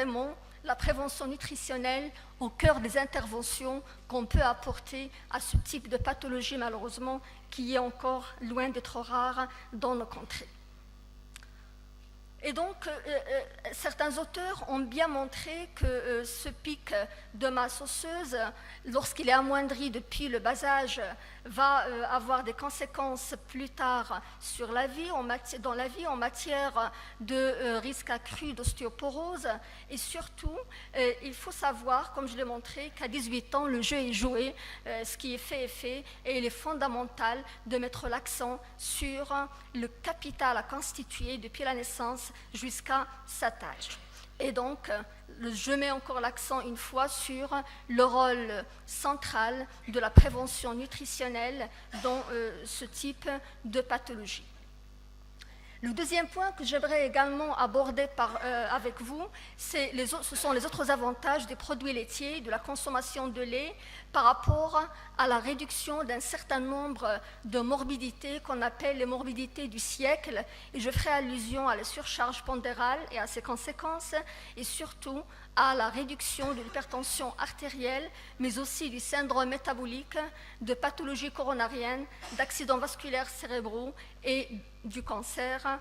vraiment la prévention nutritionnelle au cœur des interventions qu'on peut apporter à ce type de pathologie, malheureusement, qui est encore loin d'être rare dans nos contrées. Et donc, certains auteurs ont bien montré que ce pic de masse osseuse, lorsqu'il est amoindri depuis le bas âge, va avoir des conséquences plus tard sur la vie, dans la vie en matière de risque accru d'ostéoporose. Et surtout, il faut savoir, comme je l'ai montré, qu'à 18 ans, le jeu est joué, ce qui est fait est fait, et il est fondamental de mettre l'accent sur le capital à constituer depuis la naissance jusqu'à cet âge. Et donc, je mets encore l'accent une fois sur le rôle central de la prévention nutritionnelle dans ce type de pathologie. Le deuxième point que j'aimerais également aborder avec vous, ce sont les autres avantages des produits laitiers, de la consommation de lait par rapport à la réduction d'un certain nombre de morbidités qu'on appelle les morbidités du siècle. Et je ferai allusion à la surcharge pondérale et à ses conséquences, et surtout à la réduction de l'hypertension artérielle, mais aussi du syndrome métabolique, de pathologies coronariennes, d'accidents vasculaires cérébraux et du cancer,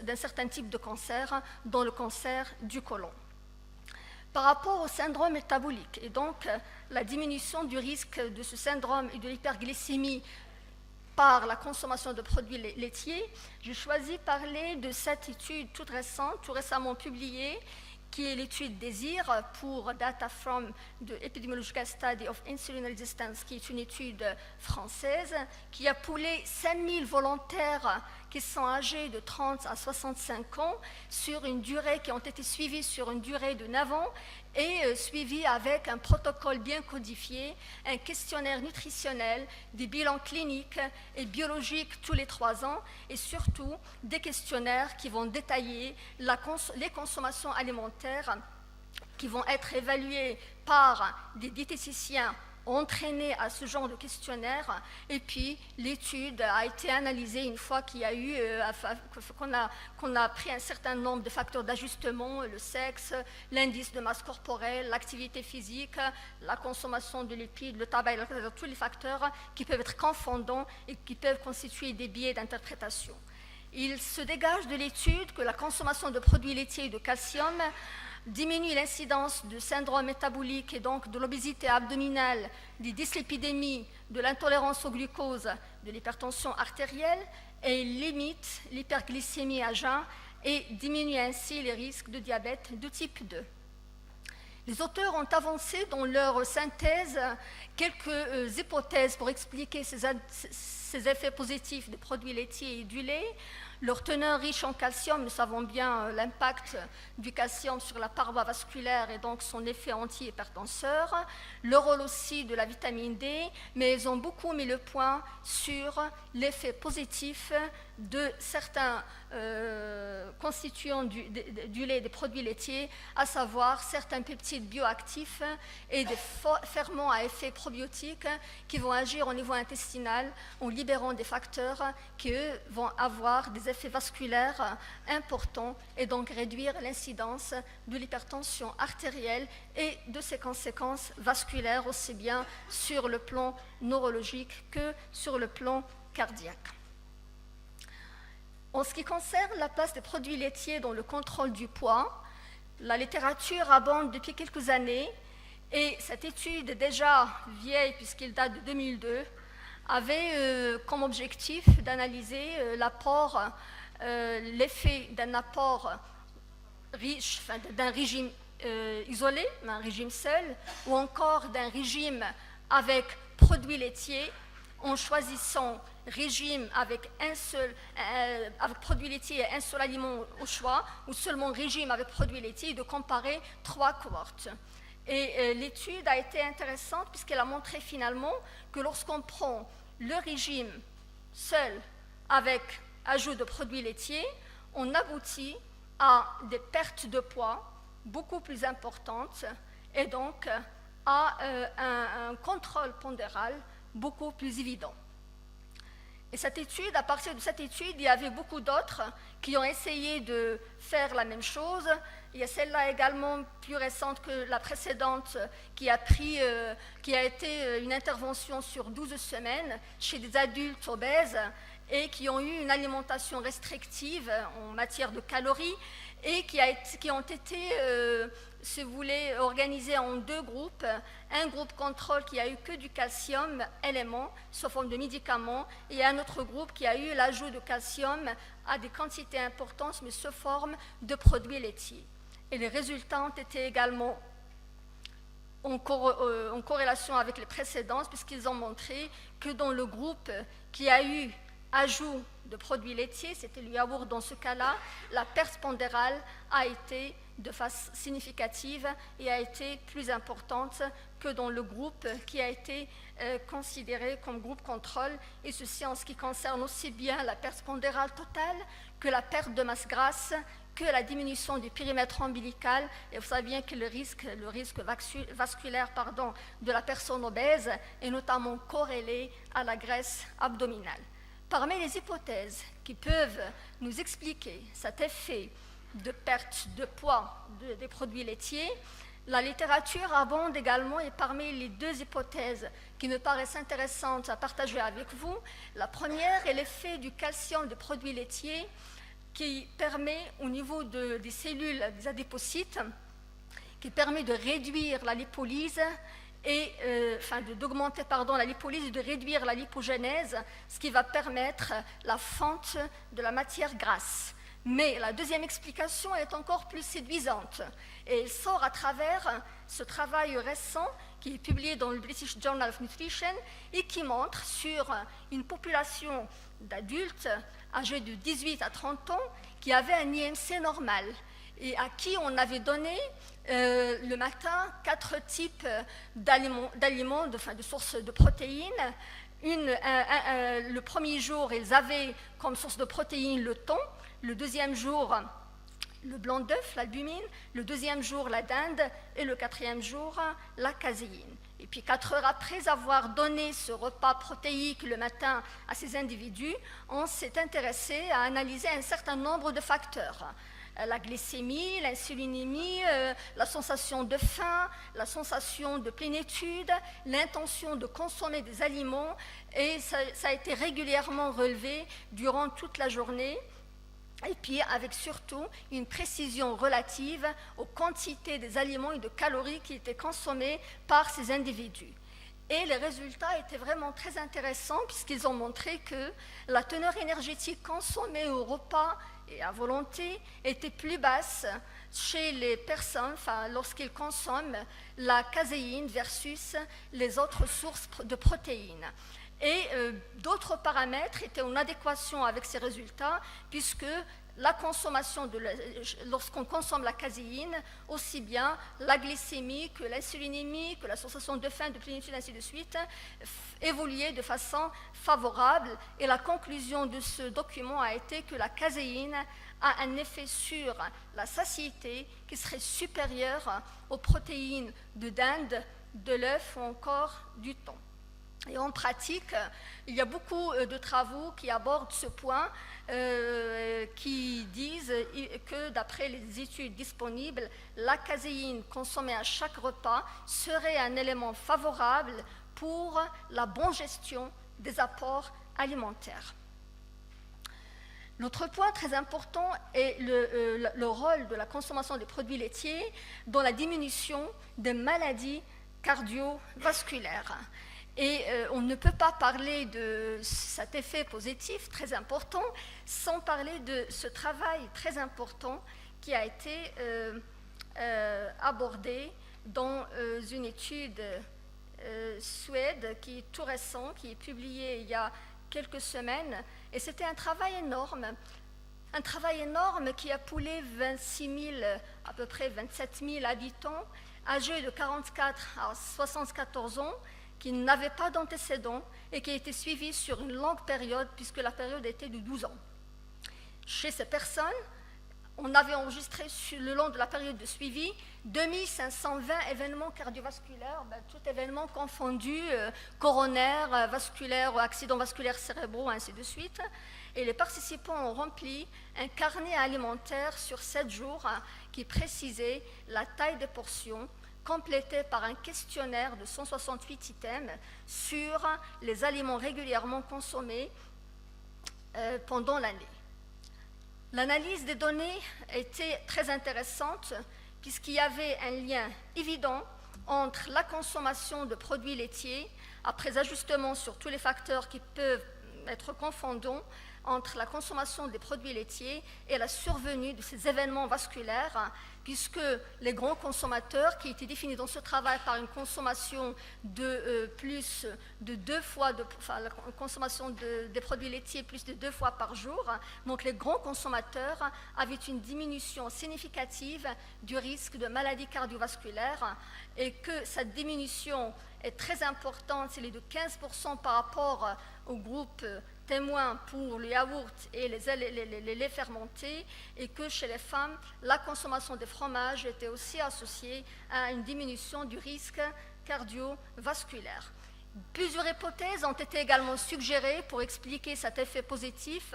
d'un certain type de cancer, dont le cancer du côlon. Par rapport au syndrome métabolique, et donc la diminution du risque de ce syndrome et de l'hyperglycémie par la consommation de produits laitiers, j'ai choisi de parler de cette étude tout récemment publiée, qui est l'étude DESIR pour Data from the Epidemiological Study of Insulin Resistance, qui est une étude française, qui a poolé 5000 volontaires qui sont âgés de 30 à 65 ans, qui ont été suivis sur une durée de 9 ans, et suivis avec un protocole bien codifié, un questionnaire nutritionnel, des bilans cliniques et biologiques tous les 3 ans, et surtout des questionnaires qui vont détailler les consommations alimentaires qui vont être évaluées par des diététiciens entraînés à ce genre de questionnaire. Et puis l'étude a été analysée une fois qu'il y a eu qu'on a pris un certain nombre de facteurs d'ajustement, le sexe, l'indice de masse corporelle, l'activité physique, la consommation de lipides, le tabac, tous les facteurs qui peuvent être confondants et qui peuvent constituer des biais d'interprétation. Il se dégage de l'étude que la consommation de produits laitiers et de calcium diminue l'incidence de syndrome métabolique et donc de l'obésité abdominale, des dyslipidémies, de l'intolérance au glucose, de l'hypertension artérielle, et limite l'hyperglycémie à jeun et diminue ainsi les risques de diabète de type 2. Les auteurs ont avancé dans leur synthèse quelques hypothèses pour expliquer ces effets positifs des produits laitiers et du lait. Leur teneur riche en calcium, nous savons bien l'impact du calcium sur la paroi vasculaire et donc son effet anti-hypertenseur, le rôle aussi de la vitamine D, mais ils ont beaucoup mis le point sur l'effet positif de certains constituants du lait, des produits laitiers, à savoir certains peptides bioactifs et des ferments à effet probiotique qui vont agir au niveau intestinal en libérant des facteurs qui, eux, vont avoir des effets vasculaires importants et donc réduire l'incidence de l'hypertension artérielle et de ses conséquences vasculaires aussi bien sur le plan neurologique que sur le plan cardiaque. En ce qui concerne la place des produits laitiers dans le contrôle du poids, la littérature abonde depuis quelques années et cette étude déjà vieille puisqu'elle date de 2002 avait comme objectif d'analyser l'effet d'un apport riche, d'un régime isolé, un régime seul, ou encore d'un régime avec produits laitiers, en choisissant régime avec produits laitiers et un seul aliment au choix, ou seulement régime avec produits laitiers, et de comparer 3 cohortes. Et l'étude a été intéressante puisqu'elle a montré finalement que lorsqu'on prend le régime seul avec ajout de produits laitiers, on aboutit à des pertes de poids beaucoup plus importantes et donc à un contrôle pondéral beaucoup plus évident. Et à partir de cette étude, il y avait beaucoup d'autres qui ont essayé de faire la même chose Il y a celle-là également plus récente que la précédente qui a été une intervention sur 12 semaines chez des adultes obèses et qui ont eu une alimentation restrictive en matière de calories et qui ont été, si vous voulez, organisés en 2 groupes. Un groupe contrôle qui a eu que du calcium élément sous forme de médicaments et un autre groupe qui a eu l'ajout de calcium à des quantités importantes mais sous forme de produits laitiers. Et les résultats ont été également en corrélation avec les précédentes puisqu'ils ont montré que dans le groupe qui a eu ajout de produits laitiers, c'était le yaourt dans ce cas-là, la perte pondérale a été de façon significative et a été plus importante que dans le groupe qui a été considéré comme groupe contrôle, et ceci en ce qui concerne aussi bien la perte pondérale totale que la perte de masse grasse, que la diminution du périmètre ombilical, et vous savez bien que le risque vasculaire de la personne obèse est notamment corrélé à la graisse abdominale. Parmi les hypothèses qui peuvent nous expliquer cet effet de perte de poids des produits laitiers, la littérature abonde également, et parmi les 2 hypothèses qui me paraissent intéressantes à partager avec vous, la première est l'effet du calcium des produits laitiers qui permet au niveau des cellules des adépocytes, qui permet de réduire la lipolyse et d'augmenter la lipolyse et de réduire la lipogénèse, ce qui va permettre la fonte de la matière grasse. Mais la deuxième explication est encore plus séduisante et elle sort à travers ce travail récent qui est publié dans le British Journal of Nutrition et qui montre sur une population d'adultes âgés de 18 à 30 ans qui avaient un IMC normal et à qui on avait donné le matin 4 types d'aliments, de sources de protéines. Le premier jour, ils avaient comme source de protéines le thon, le deuxième jour, le blanc d'œuf, l'albumine, le deuxième jour, la dinde, et le 4e jour, la caséine. Et puis 4 heures après avoir donné ce repas protéique le matin à ces individus, on s'est intéressé à analyser un certain nombre de facteurs. La glycémie, l'insulinémie, la sensation de faim, la sensation de plénitude, l'intention de consommer des aliments, et ça a été régulièrement relevé durant toute la journée, et puis avec surtout une précision relative aux quantités des aliments et de calories qui étaient consommées par ces individus. Et les résultats étaient vraiment très intéressants puisqu'ils ont montré que la teneur énergétique consommée au repas et à volonté était plus basse chez les personnes, lorsqu'ils consomment la caséine versus les autres sources de protéines. Et d'autres paramètres étaient en adéquation avec ces résultats, puisque la consommation lorsqu'on consomme la caséine, aussi bien la glycémie que l'insulinémie, que la sensation de faim, de plénitude, ainsi de suite, évoluait de façon favorable. Et la conclusion de ce document a été que la caséine a un effet sur la satiété qui serait supérieur aux protéines de dinde, de l'œuf ou encore du thon. Et en pratique, il y a beaucoup de travaux qui abordent ce point, qui disent que d'après les études disponibles, la caséine consommée à chaque repas serait un élément favorable pour la bonne gestion des apports alimentaires. L'autre point très important est le rôle de la consommation des produits laitiers dans la diminution des maladies cardiovasculaires. Et on ne peut pas parler de cet effet positif très important sans parler de ce travail très important qui a été abordé dans une étude suédoise qui est tout récent, qui est publiée il y a quelques semaines. Et c'était un travail énorme qui a poulé 26 000, à peu près 27 000 habitants âgés de 44 à 74 ans, qui n'avaient pas d'antécédents et qui a été suivis sur une longue période, puisque la période était de 12 ans. Chez ces personnes, on avait enregistré le long de la période de suivi 2520 événements cardiovasculaires, tout événement confondu, coronaire, vasculaire, accidents vasculaires cérébraux, ainsi de suite. Et les participants ont rempli un carnet alimentaire sur 7 jours qui précisait la taille des portions, complété par un questionnaire de 168 items sur les aliments régulièrement consommés pendant l'année. L'analyse des données était très intéressante puisqu'il y avait un lien évident entre la consommation de produits laitiers, après ajustement sur tous les facteurs qui peuvent être confondants, entre la consommation des produits laitiers et la survenue de ces événements vasculaires, puisque les grands consommateurs, qui étaient définis dans ce travail par une consommation de plus de 2 fois, la consommation des produits laitiers plus de 2 fois par jour, donc les grands consommateurs avaient une diminution significative du risque de maladies cardiovasculaires, et que cette diminution est très importante, c'est de 15% par rapport au groupe témoins pour le yaourt et les laits fermentés, et que chez les femmes, la consommation des fromages était aussi associée à une diminution du risque cardiovasculaire. Plusieurs hypothèses ont été également suggérées pour expliquer cet effet positif.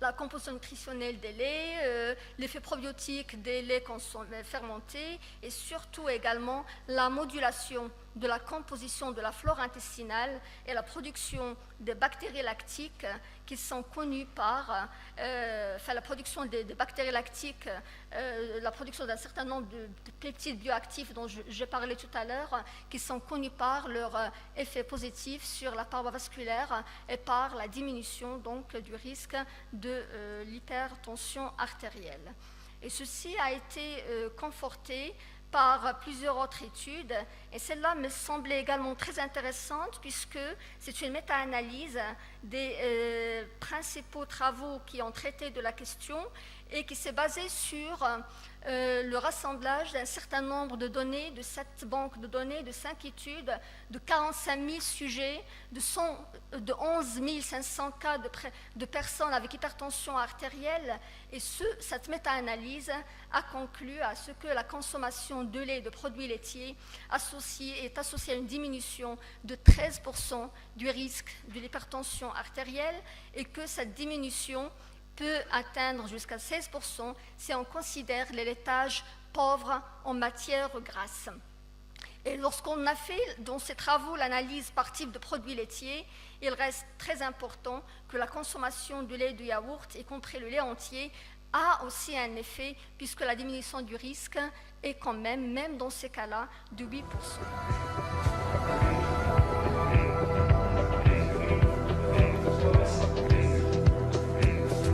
La composition nutritionnelle des laits, l'effet probiotique des laits fermentés, et surtout également la modulation de la composition de la flore intestinale et la production des bactéries lactiques qui sont connues par, la production des bactéries lactiques, la production d'un certain nombre de peptides bioactifs dont j'ai parlé tout à l'heure, qui sont connus par leur effet positif sur la paroi vasculaire et par la diminution donc du risque de l'hypertension artérielle. Et ceci a été conforté par plusieurs autres études, et celle-là me semblait également très intéressante puisque c'est une méta-analyse des principaux travaux qui ont traité de la question et qui s'est basée sur le rassemblage d'un certain nombre de données, de 7 banques de données, de 5 études, de 45 000 sujets, de 11 500 cas de personnes avec hypertension artérielle. Et cette méta-analyse a conclu à ce que la consommation de lait et de produits laitiers est associée à une diminution de 13% du risque de l'hypertension artérielle, et que cette diminution peut atteindre jusqu'à 16% si on considère les laitages pauvres en matière grasse. Et lorsqu'on a fait dans ces travaux l'analyse par type de produits laitiers, il reste très important que la consommation du lait et du yaourt, y compris le lait entier, a aussi un effet, puisque la diminution du risque est quand même dans ces cas-là, de 8%.